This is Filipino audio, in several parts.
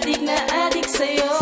adik na adik sa'yo.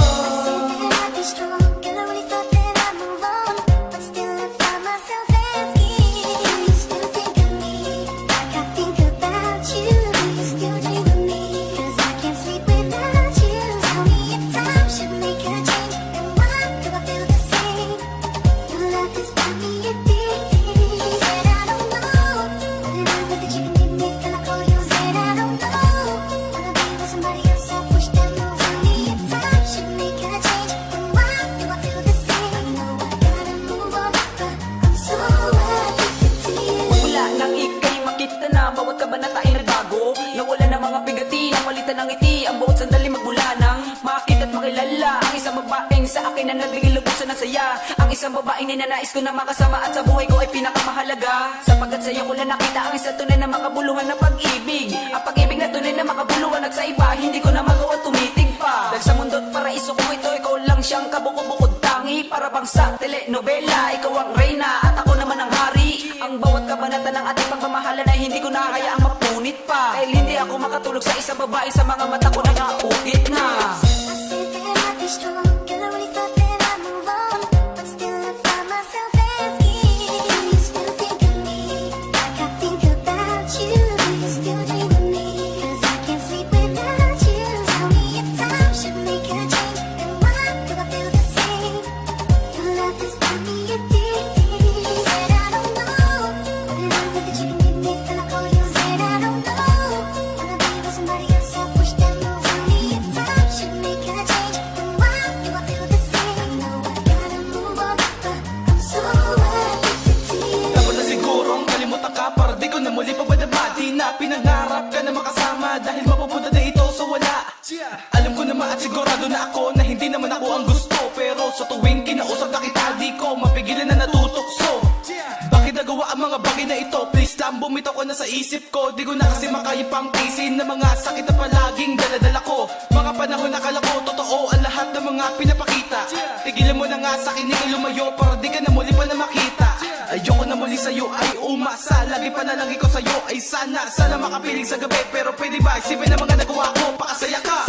Bawat kabanata ay nagbago, nawala ng mga bigati, nang walitan ng ngiti, ang bawat sandali magmula nang makita at makilala. Ang isang babaeng sa akin na nagbigay lubusan ng saya, ang isang babaeng ninanais ko na makasama at sa buhay ko ay pinakamahalaga. Sapagkat sa iyo ko na nakita ang isang tunay na makabuluhan na pag-ibig, ang pag-ibig na tunay na makabuluhan at sa iba hindi ko na magawa tumitig pa. Dahil sa mundo't paraiso ko ito, ikaw lang siyang kabukod-bukod tangi, para bang sa telenovela, ikaw ang reyna at ako naman ang hari. Ang bawat kabanata ng ating pagmamahalan ay hindi ko na hayaang mapunit pa, dahil hindi ako makatulog sa isang babae, sa mga mata ko nag-aukit na. Muli pa ba nabati na pinangarap ka na makasama, dahil mapupunta na ito sa wala. Alam ko naman at sigurado na ako na hindi naman ako ang gusto, pero sa tuwing kinausap na kita di ko mapigilan na natutukso. Bakit nagawa ang mga bagay na ito? Please lang, bumitaw ko na sa isip ko. Di ko na kasi makaya pang tiisin na mga sakit na palaging daladala ko. Mga panahon na kala ko totoo ang lahat ng mga pinapakita. Tigilan mo na nga sa akin, ikaw lumayo para di ka na muli pa na makita. Ayoko na muli sa'yo ay umasa, lagi panalangin ko sa'yo ay sana makapiling sa gabi. Pero pwede ba isipin na mga nagawa ko, pakasaya ka.